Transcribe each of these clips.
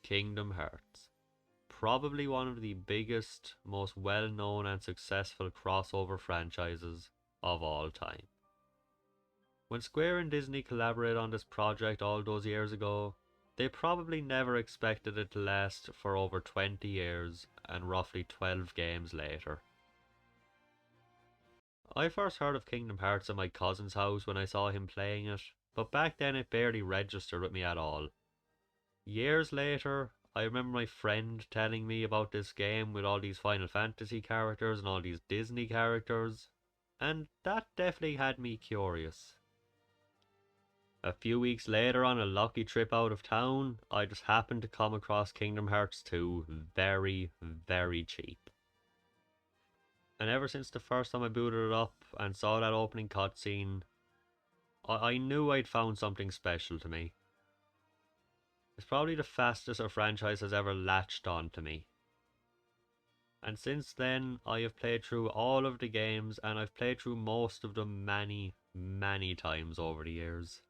Kingdom Hearts. Probably one of the biggest, most well-known and successful crossover franchises of all time. When Square and Disney collaborated on this project all those years ago, they probably never expected it to last for over 20 years and roughly 12 games later. I first heard of Kingdom Hearts at my cousin's house when I saw him playing it, but back then it barely registered with me at all. Years later, I remember my friend telling me about this game with all these Final Fantasy characters and all these Disney characters, and that definitely had me curious. A few weeks later, on a lucky trip out of town, I just happened to come across Kingdom Hearts 2 very, very cheap. And ever since the first time I booted it up and saw that opening cutscene, I knew I'd found something special to me. It's probably the fastest a franchise has ever latched on to me. And since then, I have played through all of the games, and I've played through most of them many, many times over the years.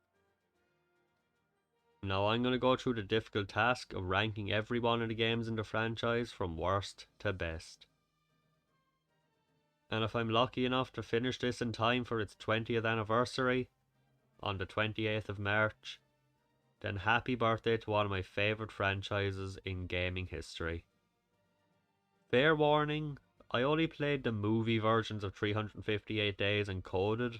Now I'm going to go through the difficult task of ranking every one of the games in the franchise from worst to best. And if I'm lucky enough to finish this in time for its 20th anniversary, on the 28th of March, then happy birthday to one of my favourite franchises in gaming history. Fair warning, I only played the movie versions of 358 Days and Coded,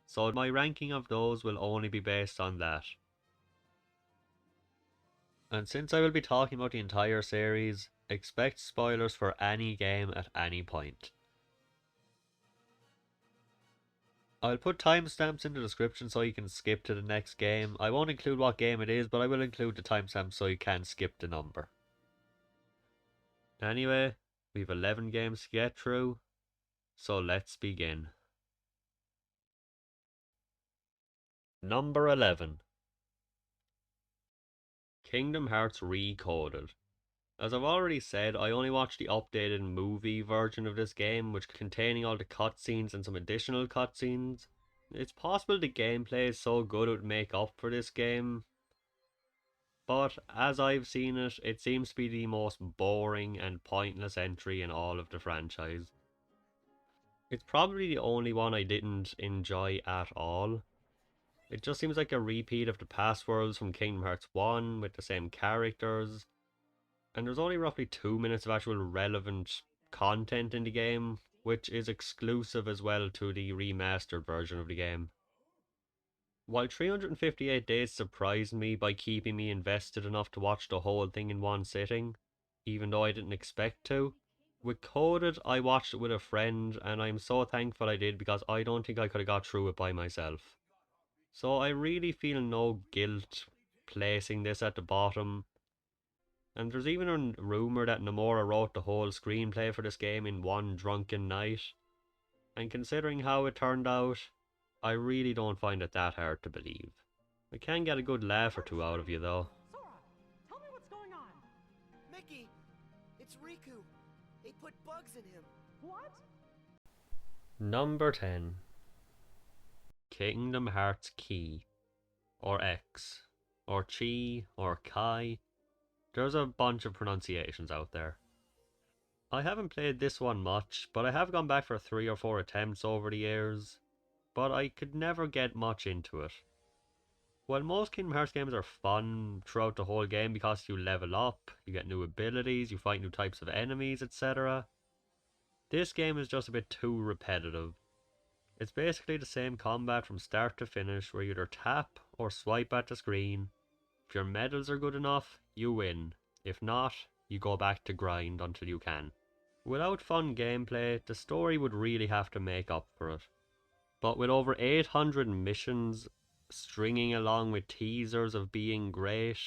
so my ranking of those will only be based on that. And since I will be talking about the entire series, expect spoilers for any game at any point. I'll put timestamps in the description so you can skip to the next game. I won't include what game it is, but I will include the timestamp so you can skip the number. Anyway, we've 11 games to get through, so let's begin. Number 11. Kingdom Hearts Recoded. As I've already said, I only watched the updated movie version of this game, which containing all the cutscenes and some additional cutscenes. It's possible the gameplay is so good it would make up for this game, but as I've seen it, it seems to be the most boring and pointless entry in all of the franchise. It's probably the only one I didn't enjoy at all. It just seems like a repeat of the past worlds from Kingdom Hearts 1 with the same characters. And there's only roughly 2 minutes of actual relevant content in the game, which is exclusive as well to the remastered version of the game. While 358 Days surprised me by keeping me invested enough to watch the whole thing in one sitting, even though I didn't expect to, with Coded I watched it with a friend and I'm so thankful I did because I don't think I could have got through it by myself. So I really feel no guilt placing this at the bottom. And there's even a rumour that Nomura wrote the whole screenplay for this game in one drunken night. And considering how it turned out, I really don't find it that hard to believe. I can get a good laugh or two out of you though. Sora, tell me what's going on. Mickey, it's Riku. They put bugs in him. What? Number 10. Kingdom Hearts Key. Or X. Or Chi. Or Kai. There's a bunch of pronunciations out there. I haven't played this one much, but I have gone back for 3 or 4 attempts over the years, but I could never get much into it. While most Kingdom Hearts games are fun throughout the whole game because you level up, you get new abilities, you fight new types of enemies, etc., this game is just a bit too repetitive. It's basically the same combat from start to finish where you either tap or swipe at the screen. If your medals are good enough, you win. If not, you go back to grind until you can. Without fun gameplay, the story would really have to make up for it. But with over 800 missions stringing along with teasers of being great,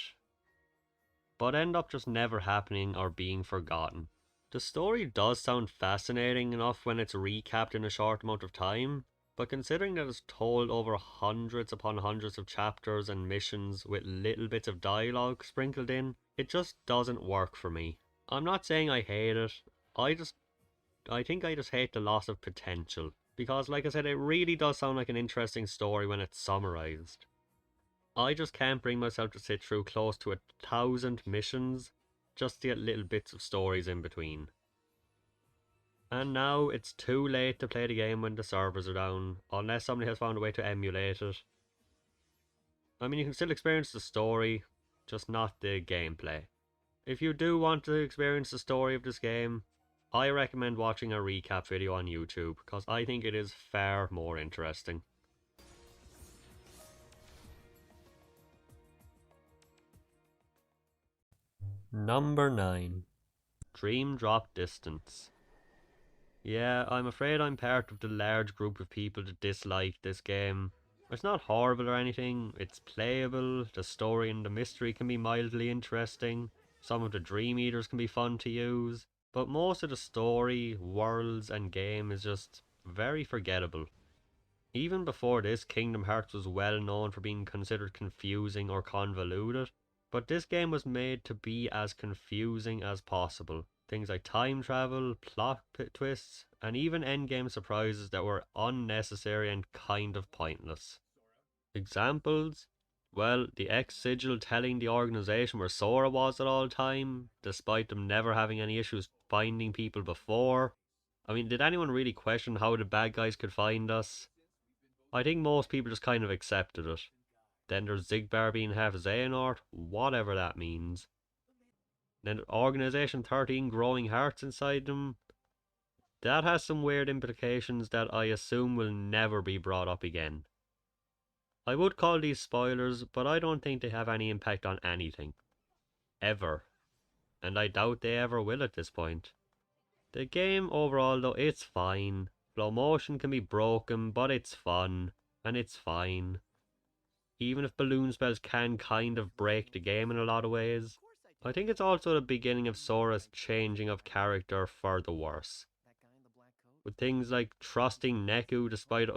but end up just never happening or being forgotten. The story does sound fascinating enough when it's recapped in a short amount of time, but considering that it's told over hundreds upon hundreds of chapters and missions with little bits of dialogue sprinkled in, it just doesn't work for me. I'm not saying I hate it, I think I just hate the loss of potential. Because like I said, it really does sound like an interesting story when it's summarized. I just can't bring myself to sit through close to 1,000 missions just to get little bits of stories in between. And now it's too late to play the game when the servers are down, unless somebody has found a way to emulate it. I mean, you can still experience the story, just not the gameplay. If you do want to experience the story of this game, I recommend watching a recap video on YouTube, because I think it is far more interesting. Number 9. Dream Drop Distance. Yeah, I'm afraid I'm part of the large group of people that dislike this game. It's not horrible or anything, it's playable, the story and the mystery can be mildly interesting, some of the Dream Eaters can be fun to use, but most of the story, worlds and game is just very forgettable. Even before this, Kingdom Hearts was well known for being considered confusing or convoluted, but this game was made to be as confusing as possible. Things like time travel, plot twists, and even endgame surprises that were unnecessary and kind of pointless. Examples? Well, the ex-Sigil telling the organization where Sora was at all time, despite them never having any issues finding people before. I mean, did anyone really question how the bad guys could find us? I think most people just kind of accepted it. Then there's Zigbar being half Xehanort, whatever that means. Then Organization 13 growing hearts inside them. That has some weird implications that I assume will never be brought up again. I would call these spoilers, but I don't think they have any impact on anything. Ever. And I doubt they ever will at this point. The game overall though, it's fine. Flow motion can be broken, but it's fun. And it's fine. Even if balloon spells can kind of break the game in a lot of ways. I think it's also the beginning of Sora's changing of character for the worse. With things like trusting Neku despite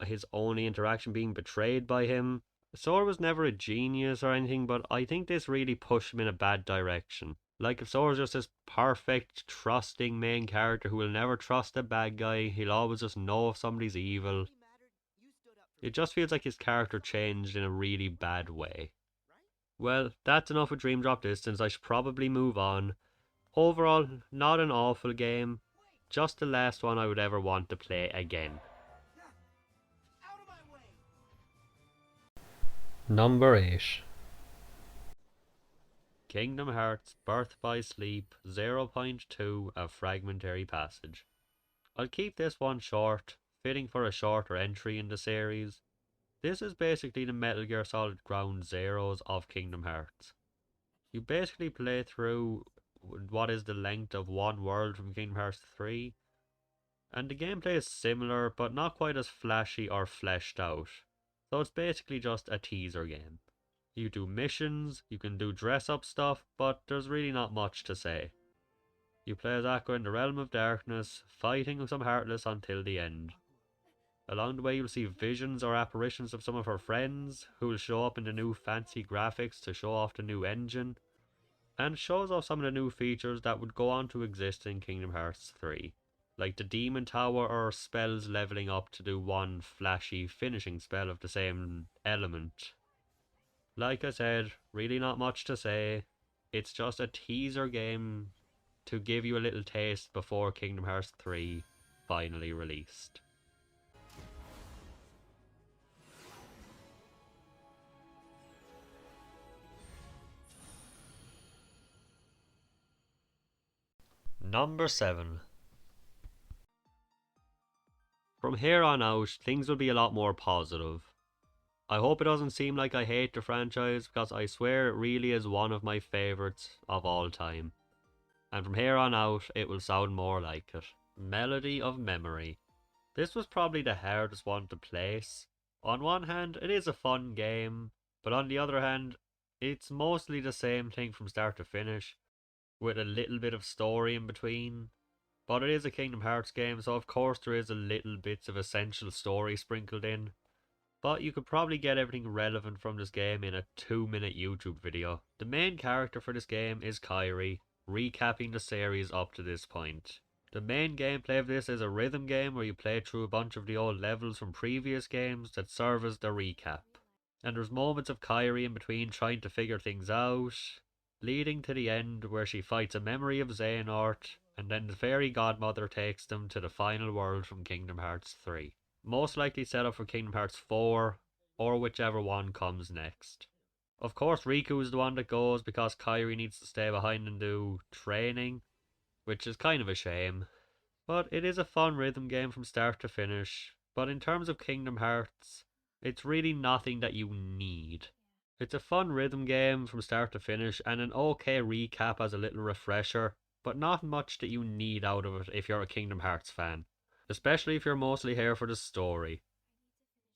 his only interaction being betrayed by him. Sora was never a genius or anything, but I think this really pushed him in a bad direction. Like if Sora's just this perfect, trusting main character who will never trust a bad guy, he'll always just know if somebody's evil. It just feels like his character changed in a really bad way. Well, that's enough of Dream Drop Distance, I should probably move on. Overall, not an awful game, just the last one I would ever want to play again. Number 8. Kingdom Hearts Birth by Sleep 0.2 A Fragmentary Passage. I'll keep this one short, fitting for a shorter entry in the series. This is basically the Metal Gear Solid Ground Zeroes of Kingdom Hearts. You basically play through what is the length of one world from Kingdom Hearts 3, and the gameplay is similar but not quite as flashy or fleshed out, so it's basically just a teaser game. You do missions, you can do dress up stuff, but there's really not much to say. You play as Aqua in the Realm of Darkness, fighting some Heartless until the end. Along the way you'll see visions or apparitions of some of her friends, who will show up in the new fancy graphics to show off the new engine, and shows off some of the new features that would go on to exist in Kingdom Hearts 3, like the Demon Tower or spells leveling up to do one flashy finishing spell of the same element. Like I said, really not much to say, it's just a teaser game to give you a little taste before Kingdom Hearts 3 finally released. Number 7. From here on out, things will be a lot more positive. I hope it doesn't seem like I hate the franchise, because I swear it really is one of my favourites of all time. And from here on out, it will sound more like it. Melody of Memory. This was probably the hardest one to place. On one hand, it is a fun game, but on the other hand, it's mostly the same thing from start to finish, with a little bit of story in between. But it is a Kingdom Hearts game, so of course there is a little bits of essential story sprinkled in. But you could probably get everything relevant from this game in a 2-minute YouTube video. The main character for this game is Kairi, recapping the series up to this point. The main gameplay of this is a rhythm game where you play through a bunch of the old levels from previous games that serve as the recap. And there's moments of Kyrie in between trying to figure things out, leading to the end where she fights a memory of Xehanort, and then the fairy godmother takes them to the final world from Kingdom Hearts 3. Most likely set up for Kingdom Hearts 4, or whichever one comes next. Of course, Riku is the one that goes because Kyrie needs to stay behind and do training, which is kind of a shame. But it is a fun rhythm game from start to finish. But in terms of Kingdom Hearts, it's really nothing that you need. It's a fun rhythm game from start to finish and an okay recap as a little refresher, but not much that you need out of it if you're a Kingdom Hearts fan, especially if you're mostly here for the story.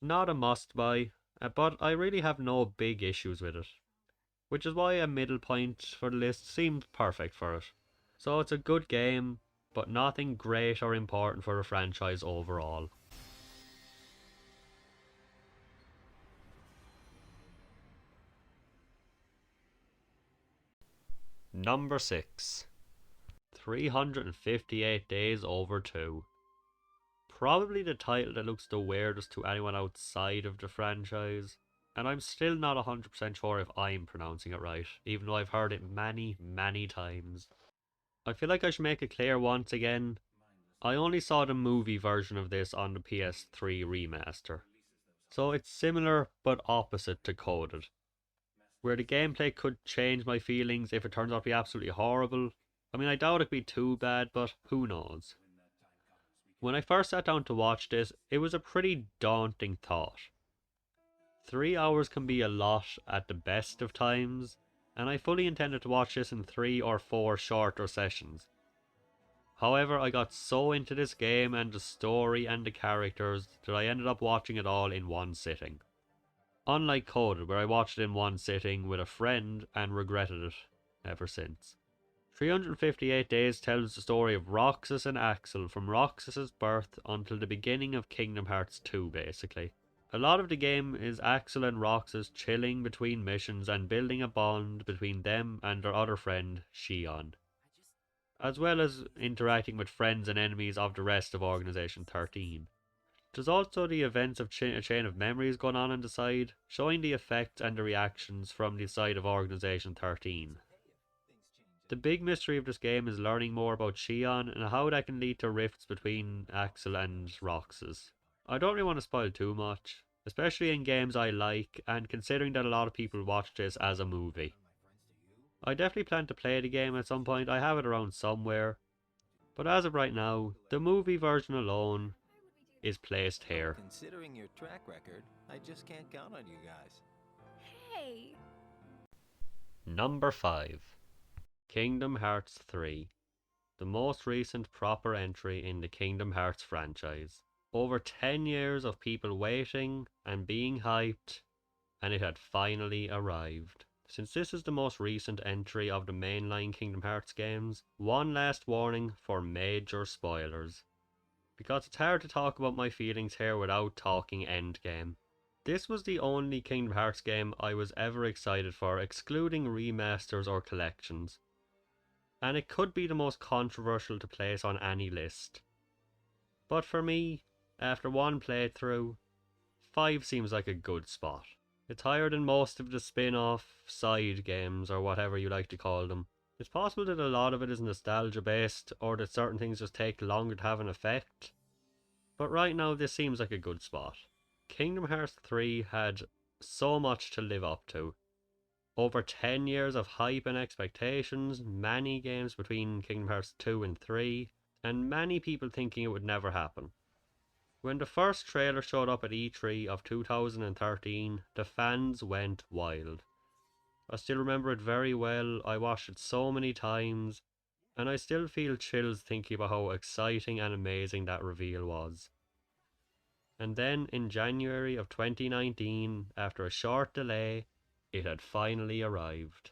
Not a must buy, but I really have no big issues with it, which is why a middle point for the list seemed perfect for it. So it's a good game, but nothing great or important for the franchise overall. Number 6. 358 Days Over 2. Probably the title that looks the weirdest to anyone outside of the franchise, and I'm still not 100% sure if I'm pronouncing it right, even though I've heard it many, many times. I feel like I should make it clear once again, I only saw the movie version of this on the PS3 remaster, so it's similar but opposite to Coded, where the gameplay could change my feelings if it turns out to be absolutely horrible. I mean, I doubt it'd be too bad, but who knows. When I first sat down to watch this, it was a pretty daunting thought. 3 hours can be a lot at the best of times, and I fully intended to watch this in 3 or 4 shorter sessions. However, I got so into this game and the story and the characters that I ended up watching it all in one sitting. Unlike Coded, where I watched it in one sitting with a friend and regretted it ever since. 358 Days tells the story of Roxas and Axel from Roxas's birth until the beginning of Kingdom Hearts 2, basically. A lot of the game is Axel and Roxas chilling between missions and building a bond between them and their other friend, Shion, as well as interacting with friends and enemies of the rest of Organization 13. There's also the events of a chain of memories going on the side, showing the effects and the reactions from the side of Organization 13. The big mystery of this game is learning more about Shion and how that can lead to rifts between Axel and Roxas. I don't really want to spoil too much, especially in games I like, and considering that a lot of people watch this as a movie. I definitely plan to play the game at some point, I have it around somewhere, but as of right now, the movie version alone is placed here. Considering your track record, I just can't count on you guys. Hey! Number 5. Kingdom Hearts 3. The most recent proper entry in the Kingdom Hearts franchise. Over 10 years of people waiting and being hyped, and it had finally arrived. Since this is the most recent entry of the mainline Kingdom Hearts games, one last warning for major spoilers, because it's hard to talk about my feelings here without talking endgame. This was the only Kingdom Hearts game I was ever excited for, excluding remasters or collections, and it could be the most controversial to place on any list. But for me, after one playthrough, 5 seems like a good spot. It's higher than most of the spin-off side games, or whatever you like to call them. It's possible that a lot of it is nostalgia based, or that certain things just take longer to have an effect, but right now this seems like a good spot. Kingdom Hearts 3 had so much to live up to. Over 10 years of hype and expectations, many games between Kingdom Hearts 2 and 3, and many people thinking it would never happen. When the first trailer showed up at E3 of 2013, the fans went wild. I still remember it very well, I watched it so many times, and I still feel chills thinking about how exciting and amazing that reveal was. And then in January of 2019, after a short delay, it had finally arrived.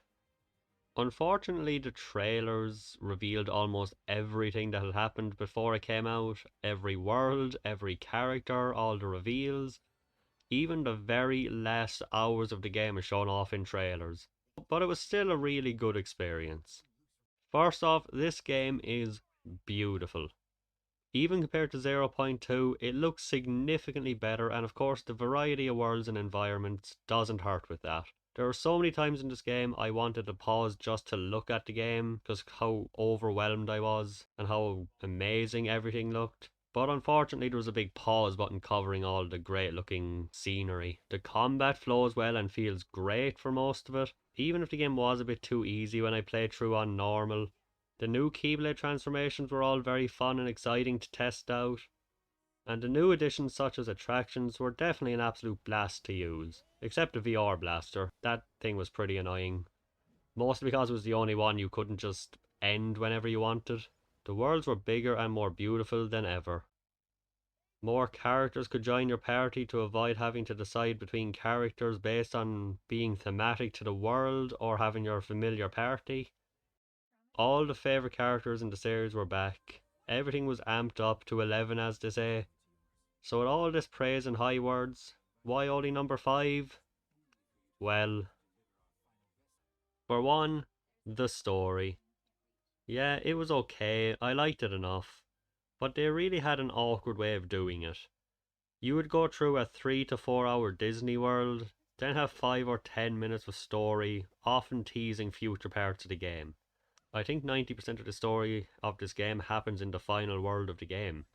Unfortunately, the trailers revealed almost everything that had happened before it came out. Every world, every character, all the reveals. Even the very last hours of the game are shown off in trailers. But it was still a really good experience. First off, this game is beautiful. Even compared to 0.2, it looks significantly better, and of course the variety of worlds and environments doesn't hurt with that. There were so many times in this game I wanted to pause just to look at the game, because how overwhelmed I was, and how amazing everything looked. But unfortunately there was a big pause button covering all the great looking scenery. The combat flows well and feels great for most of it, even if the game was a bit too easy when I played through on normal. The new Keyblade transformations were all very fun and exciting to test out, and the new additions such as attractions were definitely an absolute blast to use. Except the VR blaster, that thing was pretty annoying. Mostly because it was the only one you couldn't just end whenever you wanted. The worlds were bigger and more beautiful than ever. More characters could join your party to avoid having to decide between characters based on being thematic to the world or having your familiar party. All the favourite characters in the series were back. Everything was amped up to 11 as they say. So with all this praise and high words, why only number 5? Well, for one, the story. Yeah, it was okay, I liked it enough. But they really had an awkward way of doing it. You would go through a 3 to 4 hour Disney World, then have 5 or 10 minutes of story, often teasing future parts of the game. I think 90% of the story of this game happens in the final world of the game.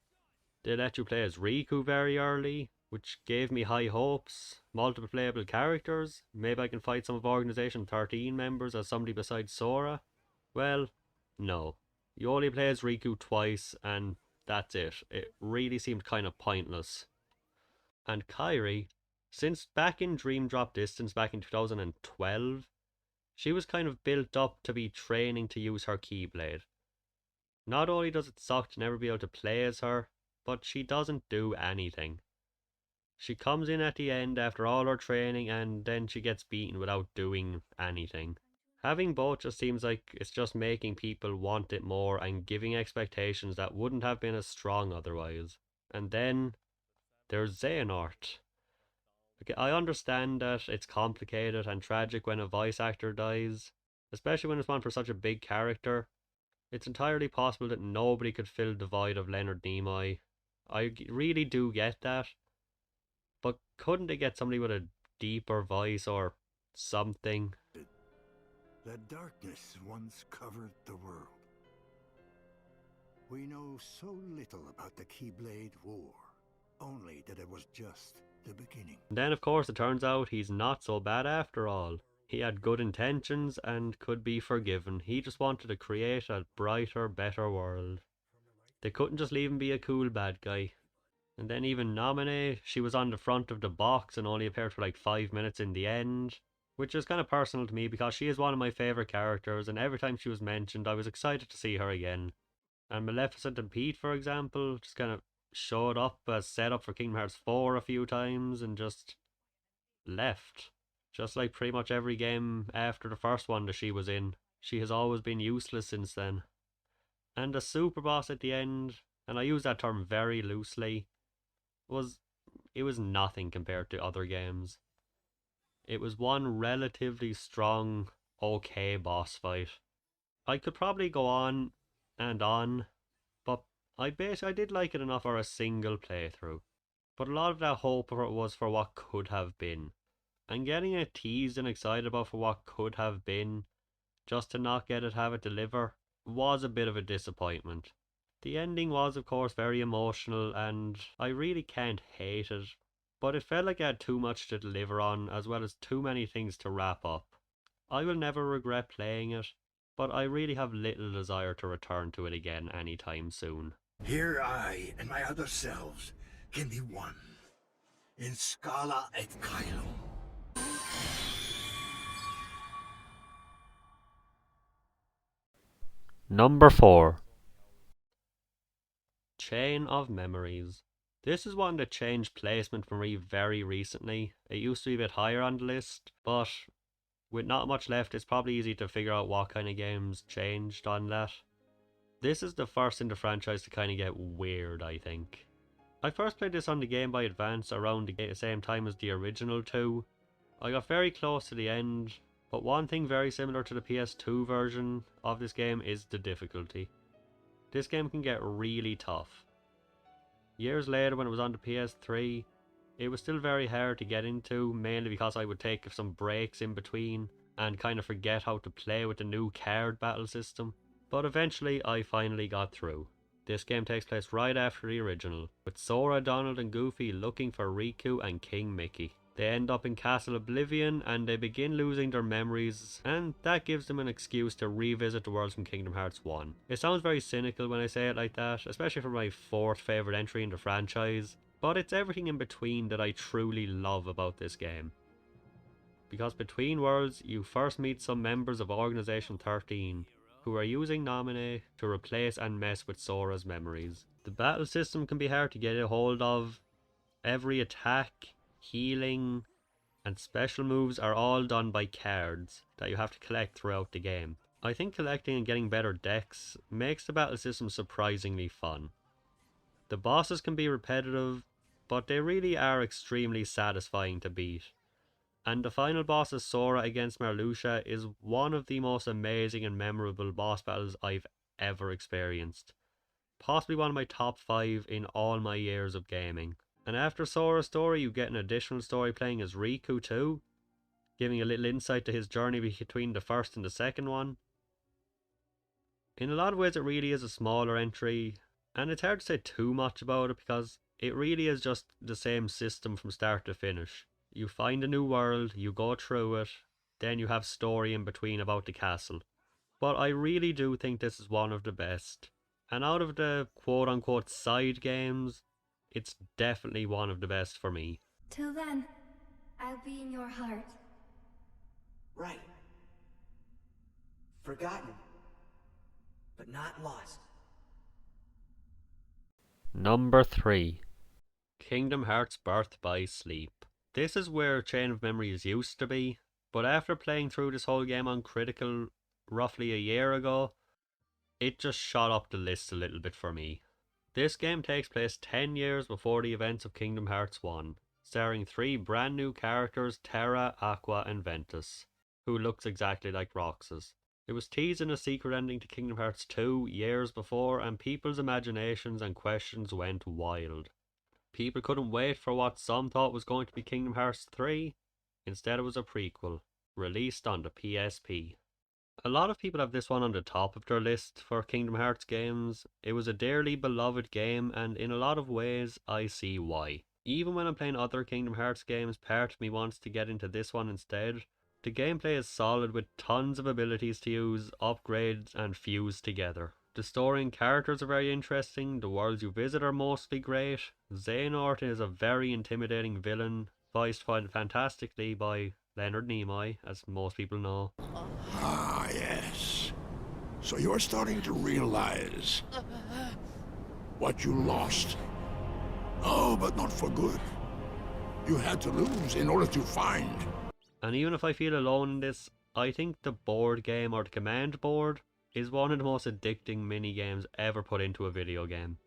They let you play as Riku very early, which gave me high hopes. Multiple playable characters. Maybe I can fight some of Organization 13 members as somebody besides Sora. Well, no. You only play as Riku twice, and that's it. It really seemed kind of pointless. And Kairi, since back in Dream Drop Distance back in 2012, she was kind of built up to be training to use her Keyblade. Not only does it suck to never be able to play as her, but she doesn't do anything. She comes in at the end after all her training and then she gets beaten without doing anything. Having both just seems like it's just making people want it more and giving expectations that wouldn't have been as strong otherwise. And then there's Xehanort. Okay, I understand that it's complicated and tragic when a voice actor dies, especially when it's one for such a big character. It's entirely possible that nobody could fill the void of Leonard Nimoy. Really do get that, but couldn't they get somebody with a deeper voice or something? The darkness once covered the world. We know so little about the Keyblade War, only that it was just the beginning. And then of course it turns out he's not so bad after all. He had good intentions and could be forgiven. He just wanted to create a brighter, better world. They couldn't just leave him be a cool bad guy. And then even Naminé, she was on the front of the box and only appeared for like 5 minutes in the end. Which is kind of personal to me because she is one of my favourite characters and every time she was mentioned I was excited to see her again. And Maleficent and Pete, for example, just kind of showed up as setup for Kingdom Hearts 4 a few times and just left. Just like pretty much every game after the first one that she was in. She has always been useless since then. And the super boss at the end, and I use that term very loosely, it was nothing compared to other games. It was one relatively strong, okay boss fight. I could probably go on and on, but I did like it enough for a single playthrough. But a lot of that hope for it was for what could have been. And getting it teased and excited about for what could have been, just to not get it have it deliver, was a bit of a disappointment. The ending was of course very emotional and I really can't hate it, but it felt like it had too much to deliver on as well as too many things to wrap up. I will never regret playing it, but I really have little desire to return to it again anytime soon. Here I and my other selves can be one, in Scala et Caelum. Number 4. Chain of Memories. This is one that changed placement for me very recently. It used to be a bit higher on the list, but with not much left it's probably easy to figure out what kind of games changed on that. This is the first in the franchise to kind of get weird, I think. I first played this on the Game Boy Advance around the same time as the original 2. I got very close to the end, but one thing very similar to the PS2 version of this game is the difficulty. This game can get really tough. Years later when it was on the PS3, it was still very hard to get into, mainly because I would take some breaks in between and kind of forget how to play with the new card battle system. But eventually I finally got through. This game takes place right after the original, with Sora, Donald and Goofy looking for Riku and King Mickey. They end up in Castle Oblivion and they begin losing their memories, and that gives them an excuse to revisit the worlds from Kingdom Hearts 1. It sounds very cynical when I say it like that, especially for my 4th favourite entry in the franchise, but it's everything in between that I truly love about this game. Because between worlds, you first meet some members of Organization 13, who are using Naminé to replace and mess with Sora's memories. The battle system can be hard to get a hold of. Every attack, healing, and special moves are all done by cards that you have to collect throughout the game. I think collecting and getting better decks makes the battle system surprisingly fun. The bosses can be repetitive, but they really are extremely satisfying to beat. And the final boss of Sora against Marluxia is one of the most amazing and memorable boss battles I've ever experienced. Possibly one of my top 5 in all my years of gaming. And after Sora's story, you get an additional story playing as Riku too, giving a little insight to his journey between the first and the second one. In a lot of ways it really is a smaller entry, and it's hard to say too much about it because it really is just the same system from start to finish. You find a new world, you go through it, then you have story in between about the castle. But I really do think this is one of the best. And out of the quote-unquote side games, it's definitely one of the best for me. Till then, I'll be in your heart. Right. Forgotten, but not lost. Number 3. Kingdom Hearts Birth by Sleep. This is where Chain of Memories used to be, but after playing through this whole game on Critical roughly a year ago, it just shot up the list a little bit for me. This game takes place 10 years before the events of Kingdom Hearts 1, starring 3 brand new characters, Terra, Aqua and Ventus, who looks exactly like Roxas. It was teased in a secret ending to Kingdom Hearts 2 years before, and people's imaginations and questions went wild. People couldn't wait for what some thought was going to be Kingdom Hearts 3. Instead it was a prequel, released on the PSP. A lot of people have this one on the top of their list for Kingdom Hearts games. It was a dearly beloved game, and in a lot of ways I see why. Even when I'm playing other Kingdom Hearts games, part of me wants to get into this one instead. The gameplay is solid with tons of abilities to use, upgrades and fuse together. The story and characters are very interesting, the worlds you visit are mostly great. Xehanort is a very intimidating villain, voiced fantastically by Leonard Nimoy, as most people know. Ah, yes. So you're starting to realize what you lost. Oh, but not for good. You had to lose in order to find. And even if I feel alone in this, I think the board game or the command board is one of the most addicting mini games ever put into a video game.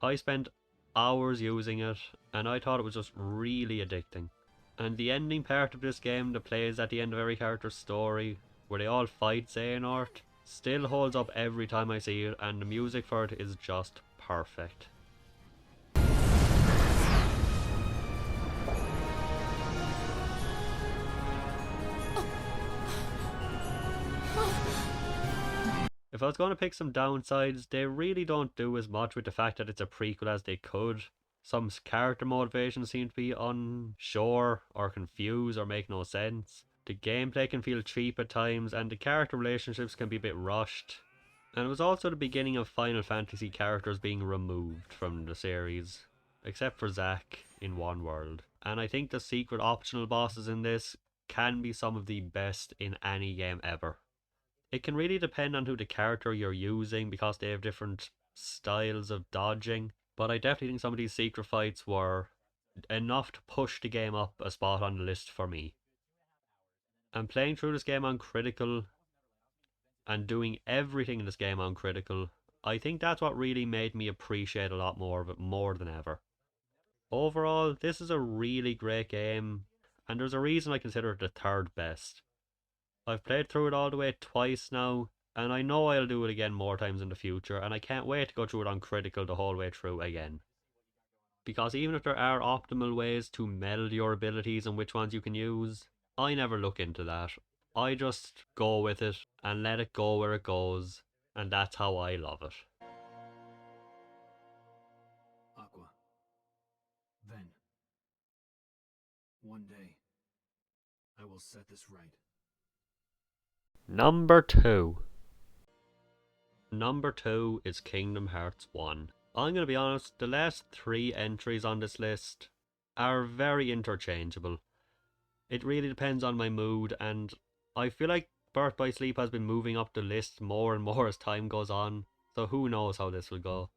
I spent hours using it, and I thought it was just really addicting. And the ending part of this game that plays at the end of every character's story, where they all fight Xehanort, still holds up every time I see it, and the music for it is just perfect. If I was going to pick some downsides, they really don't do as much with the fact that it's a prequel as they could. Some character motivations seem to be unsure or confused or make no sense. The gameplay can feel cheap at times, and the character relationships can be a bit rushed. And it was also the beginning of Final Fantasy characters being removed from the series, except for Zack in one world. And I think the secret optional bosses in this can be some of the best in any game ever. It can really depend on who the character you're using because they have different styles of dodging, but I definitely think some of these secret fights were enough to push the game up a spot on the list for me. And playing through this game on Critical and doing everything in this game on Critical, I think that's what really made me appreciate a lot more of it more than ever. Overall, this is a really great game, and there's a reason I consider it the 3rd best. I've played through it all the way twice now, and I know I'll do it again more times in the future, and I can't wait to go through it on Critical the whole way through again. because even if there are optimal ways to meld your abilities and which ones you can use, I never look into that. I just go with it and let it go where it goes, and that's how I love it. Aqua. Then, one day, I will set this right. Number 2. Number 2 is Kingdom Hearts 1. I'm going to be honest, the last 3 entries on this list are very interchangeable. It really depends on my mood, and I feel like Birth by Sleep has been moving up the list more and more as time goes on, so who knows how this will go.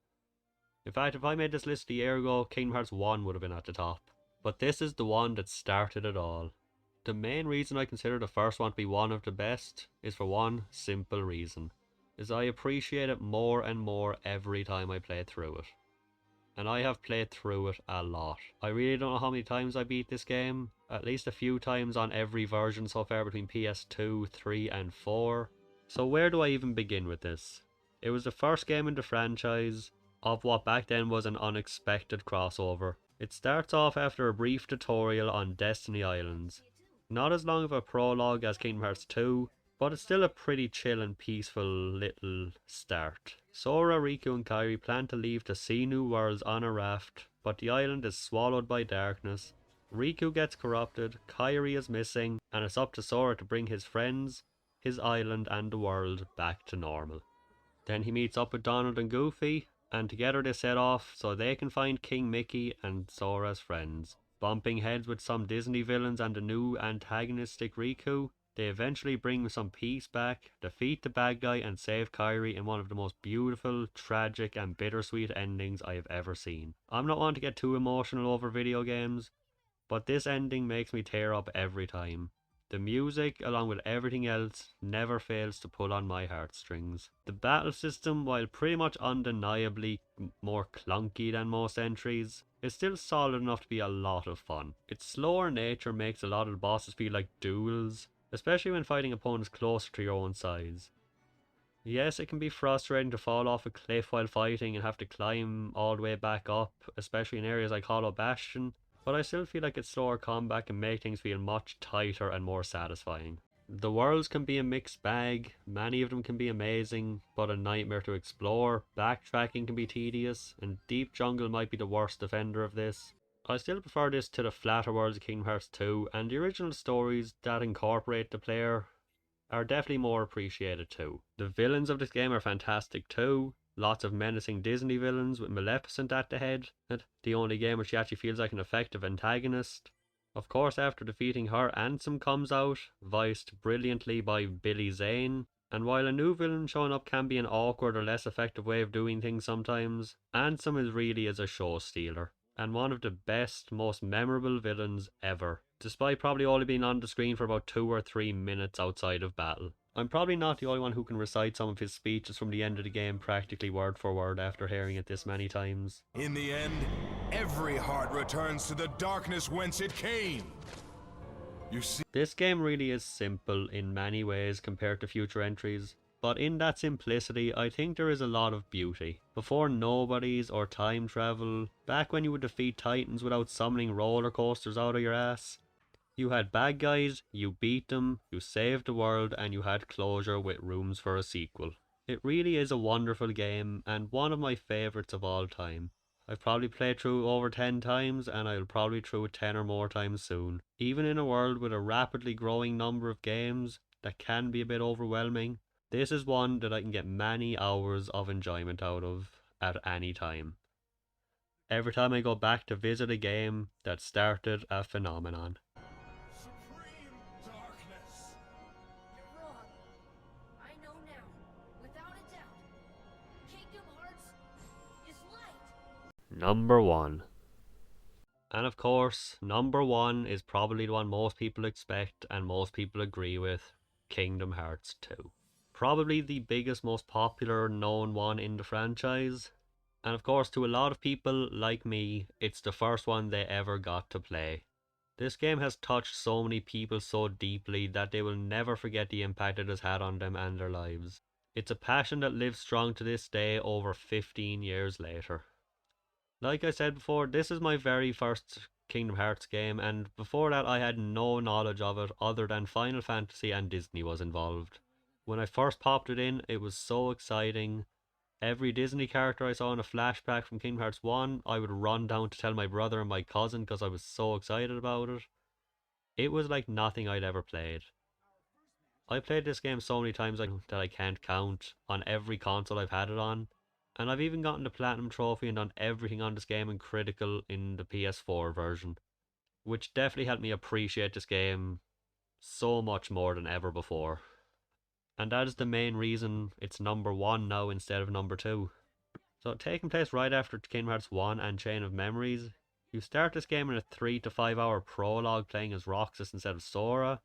In fact, if I made this list a year ago, Kingdom Hearts 1 would have been at the top. But this is the one that started it all. The main reason I consider the first one to be one of the best is for one simple reason, is I appreciate it more and more every time I play through it. And I have played through it a lot. I really don't know how many times I beat this game, at least a few times on every version so far between PS2, 3 and 4. So where do I even begin with this? It was the first game in the franchise of what back then was an unexpected crossover. It starts off after a brief tutorial on Destiny Islands. Not as long of a prologue as Kingdom Hearts 2, but it's still a pretty chill and peaceful little start. Sora, Riku and Kairi plan to leave to see new worlds on a raft, but the island is swallowed by darkness. Riku gets corrupted, Kairi is missing, and it's up to Sora to bring his friends, his island and the world back to normal. Then he meets up with Donald and Goofy, and together they set off so they can find King Mickey and Sora's friends. Bumping heads with some Disney villains and the new antagonistic Riku, they eventually bring some peace back, defeat the bad guy and save Kairi in one of the most beautiful, tragic and bittersweet endings I have ever seen. I'm not one to get too emotional over video games, but this ending makes me tear up every time. The music, along with everything else, never fails to pull on my heartstrings. The battle system, while pretty much undeniably more clunky than most entries, is still solid enough to be a lot of fun. Its slower nature makes a lot of the bosses feel like duels, especially when fighting opponents closer to your own size. Yes, it can be frustrating to fall off a cliff while fighting and have to climb all the way back up, especially in areas like Hollow Bastion, but I still feel like its slower combat can make things feel much tighter and more satisfying. The worlds can be a mixed bag, many of them can be amazing, but a nightmare to explore, backtracking can be tedious, and Deep Jungle might be the worst offender of this. I still prefer this to the flatter worlds of Kingdom Hearts 2, and the original stories that incorporate the player are definitely more appreciated too. The villains of this game are fantastic too. Lots of menacing Disney villains with Maleficent at the head, the only game where she actually feels like an effective antagonist. Of course, after defeating her, Ansem comes out, voiced brilliantly by Billy Zane. And while a new villain showing up can be an awkward or less effective way of doing things sometimes, Ansem is a show stealer, and one of the best, most memorable villains ever, despite probably only being on the screen for about 2 or 3 minutes outside of battle. I'm probably not the only one who can recite some of his speeches from the end of the game practically word for word after hearing it this many times. In the end, every heart returns to the darkness whence it came. You see, this game really is simple in many ways compared to future entries, but in that simplicity I think there is a lot of beauty. Before nobodies or time travel, back when you would defeat titans without summoning roller coasters out of your ass, you had bad guys, you beat them, you saved the world, and you had closure with rooms for a sequel. It really is a wonderful game, and one of my favourites of all time. I've probably played through over 10 times, and I'll probably through it 10 or more times soon. Even in a world with a rapidly growing number of games that can be a bit overwhelming, this is one that I can get many hours of enjoyment out of at any time. Every time I go back to visit a game that started a phenomenon. supreme darkness. You're wrong. I know now, without a doubt. Kingdom Hearts is light. Number 1. And of course, number 1 is probably the one most people expect and most people agree with, Kingdom Hearts 2. Probably the biggest, most popular known one in the franchise. And of course, to a lot of people like me, it's the first one they ever got to play. This game has touched so many people so deeply that they will never forget the impact it has had on them and their lives. It's a passion that lives strong to this day over 15 years later. Like I said before, this is my very first Kingdom Hearts game, and before that I had no knowledge of it other than Final Fantasy and Disney was involved. When I first popped it in, it was so exciting. Every Disney character I saw in a flashback from Kingdom Hearts 1, I would run down to tell my brother and my cousin because I was so excited about it. It was like nothing I'd ever played. I played this game so many times that I can't count on every console I've had it on. And I've even gotten the Platinum Trophy and done everything on this game in Critical in the PS4 version. Which definitely helped me appreciate this game so much more than ever before. And that is the main reason it's number 1 now instead of number 2. So taking place right after Kingdom Hearts 1 and Chain of Memories, you start this game in a 3 to 5 hour prologue playing as Roxas instead of Sora,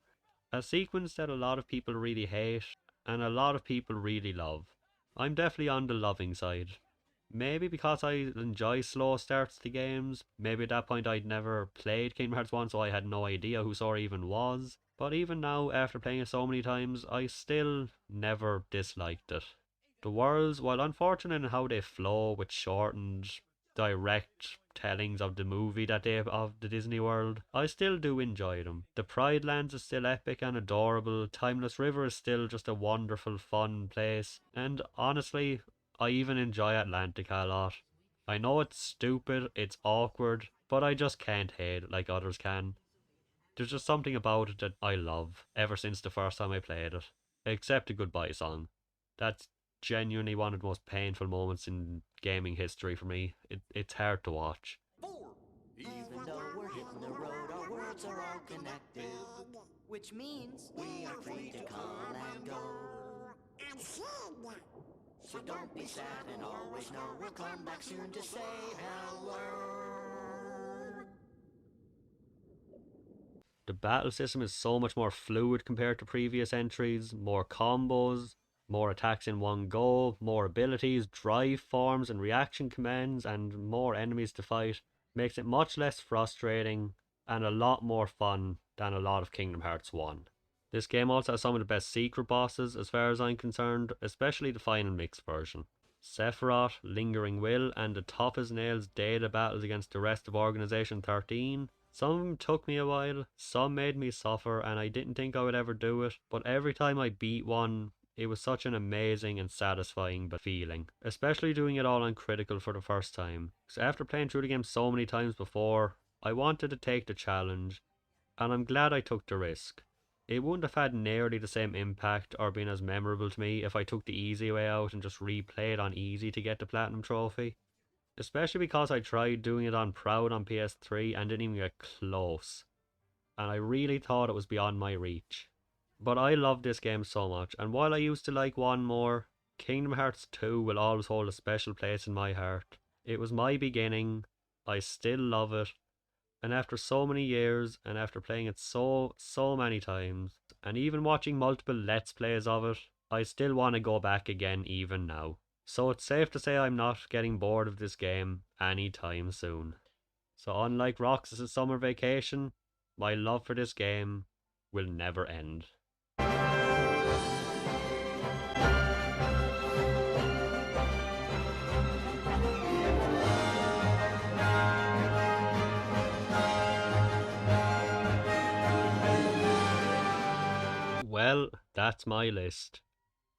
a sequence that a lot of people really hate and a lot of people really love. I'm definitely on the loving side. Maybe because I enjoy slow starts to games, maybe at that point I'd never played Kingdom Hearts 1 so I had no idea who Sora even was, but even now after playing it so many times, I still never disliked it. The worlds, while unfortunate in how they flow with shortened, direct tellings of the movie that they have of the Disney World, I still do enjoy them. The Pride Lands is still epic and adorable, Timeless River is still just a wonderful, fun place, and honestly, I even enjoy Atlantica a lot. I know it's stupid, it's awkward, but I just can't hate it like others can. There's just something about it that I love, ever since the first time I played it. Except the goodbye song. That's genuinely one of the most painful moments in gaming history for me. It's hard to watch. Even though we're hitting the road, our worlds are all connected. Which means we are free to come and go. So don't be sad and always know we'll come back soon to say hello. The battle system is so much more fluid compared to previous entries, more combos, more attacks in one go, more abilities, drive forms and reaction commands, and more enemies to fight. Makes it much less frustrating and a lot more fun than a lot of Kingdom Hearts 1. This game also has some of the best secret bosses as far as I'm concerned, especially the final mix version. Sephiroth, Lingering Will, and the tough as nails Data battles against the rest of Organization 13. Some of them took me a while, some made me suffer, and I didn't think I would ever do it, but every time I beat one, it was such an amazing and satisfying feeling, especially doing it all on Critical for the first time. Because after playing through the game so many times before, I wanted to take the challenge, and I'm glad I took the risk. It wouldn't have had nearly the same impact or been as memorable to me if I took the easy way out and just replayed on easy to get the Platinum Trophy. Especially because I tried doing it on Proud on PS3 and didn't even get close. And I really thought it was beyond my reach. But I love this game so much, and while I used to like 1 more, Kingdom Hearts 2 will always hold a special place in my heart. It was my beginning, I still love it, and after so many years, and after playing it so many times, and even watching multiple Let's Plays of it, I still want to go back again even now. So it's safe to say I'm not getting bored of this game anytime soon. So unlike Roxas' summer vacation, my love for this game will never end. Well, that's my list.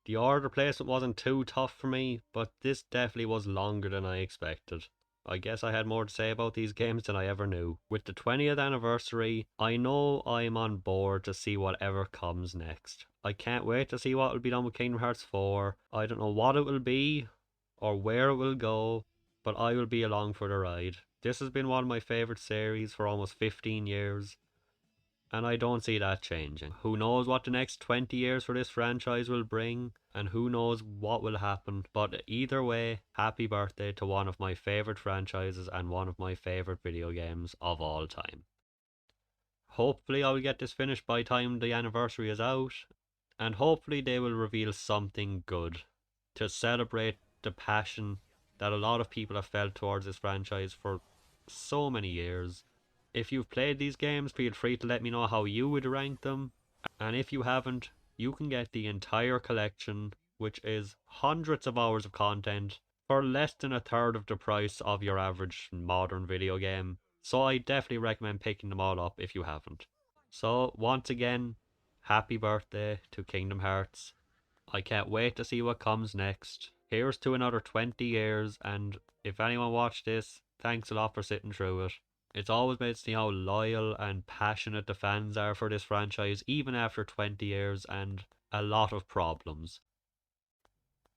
The order placement wasn't too tough for me, but this definitely was longer than I expected. I guess I had more to say about these games than I ever knew. With the 20th anniversary, I know I'm on board to see whatever comes next. I can't wait to see what will be done with Kingdom Hearts 4. I don't know what it will be, or where it will go, but I will be along for the ride. This has been one of my favourite series for almost 15 years. And I don't see that changing. Who knows what the next 20 years for this franchise will bring, and who knows what will happen, but either way, happy birthday to one of my favourite franchises and one of my favourite video games of all time. Hopefully I will get this finished by the time the anniversary is out, and hopefully they will reveal something good to celebrate the passion that a lot of people have felt towards this franchise for so many years. If you've played these games, feel free to let me know how you would rank them. And if you haven't, you can get the entire collection, which is hundreds of hours of content, for less than a third of the price of your average modern video game. So I definitely recommend picking them all up if you haven't. So once again, happy birthday to Kingdom Hearts. I can't wait to see what comes next. Here's to another 20 years, and if anyone watched this, thanks a lot for sitting through it. It's always made to see how loyal and passionate the fans are for this franchise, even after 20 years and a lot of problems.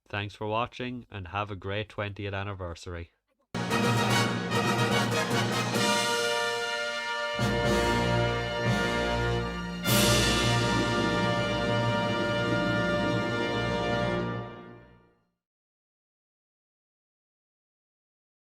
Thanks for watching, and have a great 20th anniversary.